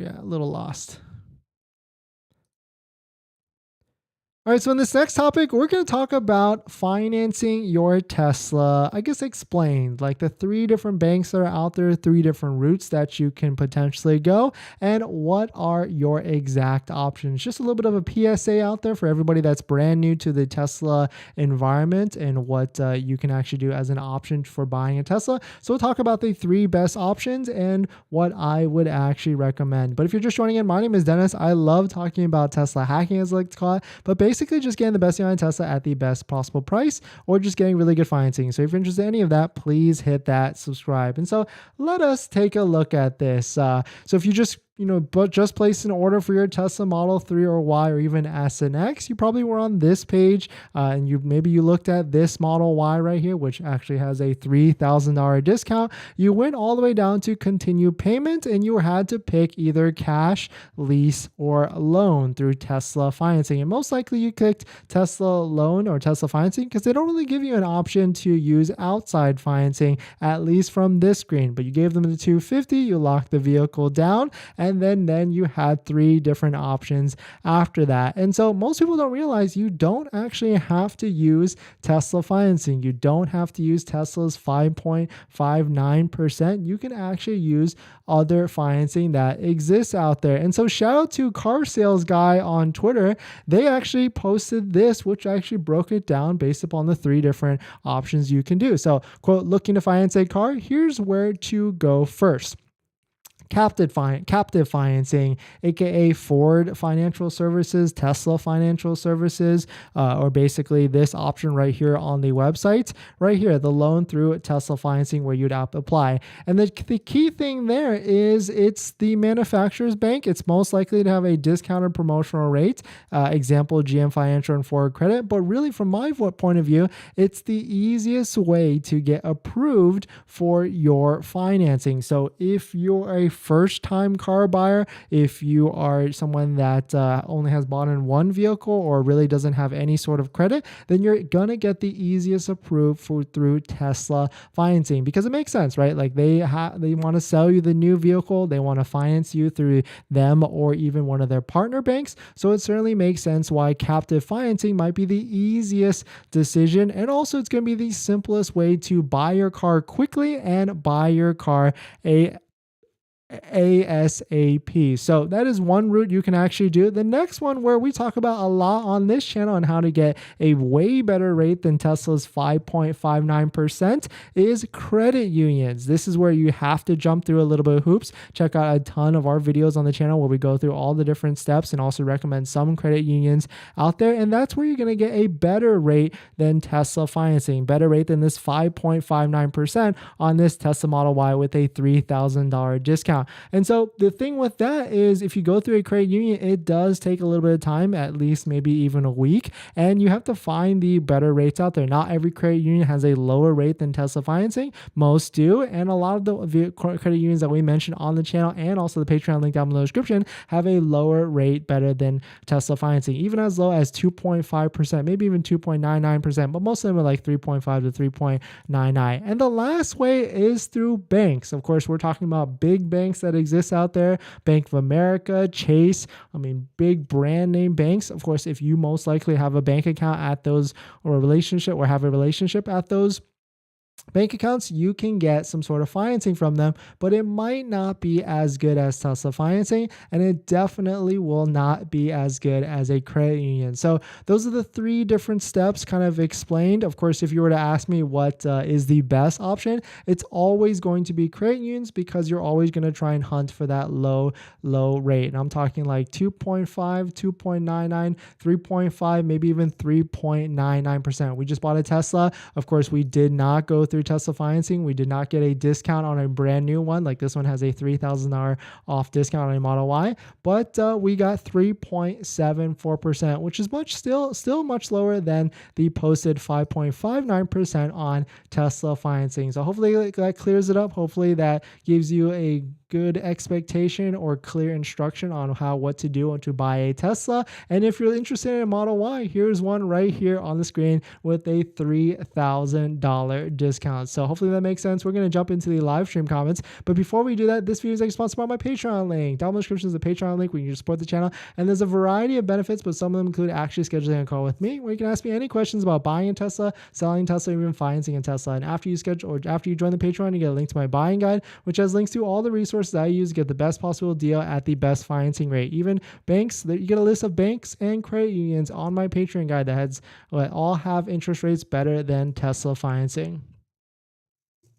we at? A little lost. All right, so in this next topic, we're going to talk about financing your Tesla. I guess explained, like the 3 different banks that are out there, 3 different routes that you can potentially go, and what are your exact options. Just a little bit of a PSA out there for everybody that's brand new to the Tesla environment and what you can actually do as an option for buying a Tesla. So we'll talk about the 3 best options and what I would actually recommend. But if you're just joining in, my name is Dennis. I love talking about Tesla hacking, as I like to call it, but basically just getting the best deal on Tesla at the best possible price, or just getting really good financing. So if you're interested in any of that, please hit that subscribe. And so let us take a look at this. So if you just placed an order for your Tesla Model 3 or Y or even S and X, you probably were on this page and maybe you looked at this Model Y right here, which actually has a $3,000 discount. You went all the way down to continue payment and you had to pick either cash, lease, or loan through Tesla financing. And most likely you clicked Tesla loan or Tesla financing because they don't really give you an option to use outside financing, at least from this screen. But you gave them the $250, you locked the vehicle down, and then you had 3 different options after that. And so most people don't realize you don't actually have to use Tesla financing. You don't have to use Tesla's 5.59%. You can actually use other financing that exists out there. And so shout out to Car Sales Guy on Twitter. They actually posted this, which actually broke it down based upon the 3 different options you can do. So, quote, looking to finance a car, here's where to go first. Captive financing, aka Ford Financial Services, Tesla Financial Services, or basically this option right here on the website, right here, the loan through Tesla financing where you'd apply. And the key thing there is it's the manufacturer's bank. It's most likely to have a discounted promotional rate, example GM Financial and Ford Credit. But really, from my point of view, it's the easiest way to get approved for your financing. So if you're a first-time car buyer, if you are someone that only has bought in one vehicle or really doesn't have any sort of credit, then you're gonna get the easiest approved through Tesla financing, because it makes sense, right? Like they want to sell you the new vehicle, they want to finance you through them or even one of their partner banks. So it certainly makes sense why captive financing might be the easiest decision, and also it's going to be the simplest way to buy your car quickly and buy your car ASAP. So that is one route you can actually do. The next one, where we talk about a lot on this channel on how to get a way better rate than Tesla's 5.59%, is credit unions. This is where you have to jump through a little bit of hoops. Check out a ton of our videos on the channel where we go through all the different steps and also recommend some credit unions out there. And that's where you're going to get a better rate than Tesla financing, better rate than this 5.59% on this Tesla Model Y with a $3,000 discount. And so the thing with that is, if you go through a credit union, it does take a little bit of time, at least maybe even a week, and you have to find the better rates out there. Not every credit union has a lower rate than Tesla financing. Most do, and a lot of the credit unions that we mentioned on the channel and also the Patreon link down below the description have a lower rate better than Tesla financing, even as low as 2.5%, maybe even 2.99%, but most of them are like 3.5 to 3.99. And the last way is through banks. Of course, we're talking about big banks that exist out there: Bank of America, Chase, big brand name banks. Of course, if you most likely have a bank account at those, or have a relationship at those bank accounts, you can get some sort of financing from them, but it might not be as good as Tesla financing, and it definitely will not be as good as a credit union. So those are the 3 different steps kind of explained. Of course, if you were to ask me what is the best option, it's always going to be credit unions, because you're always going to try and hunt for that low rate. And I'm talking like 2.5, 2.99, 3.5, maybe even 3.99%. We just bought a Tesla. Of course, we did not go through Tesla financing. We did not get a discount on a brand new one. Like this one has a $3,000 off discount on a Model Y, but we got 3.74%, which is still much lower than the posted 5.59% on Tesla financing. So hopefully that clears it up. Hopefully that gives you a good expectation or clear instruction on what to do to buy a Tesla. And if you're interested in a Model Y, here's one right here on the screen with a $3,000 discount. So hopefully that makes sense. We're going to jump into the live stream comments. But before we do that, this video is actually sponsored by my Patreon link. Down in the description is the Patreon link where you can support the channel. And there's a variety of benefits, but some of them include actually scheduling a call with me where you can ask me any questions about buying a Tesla, selling Tesla, or even financing a Tesla. And after you join the Patreon, you get a link to my buying guide, which has links to all the resources I use to get the best possible deal at the best financing rate. Even banks, you get a list of banks and credit unions on my Patreon guide that all have interest rates better than Tesla financing.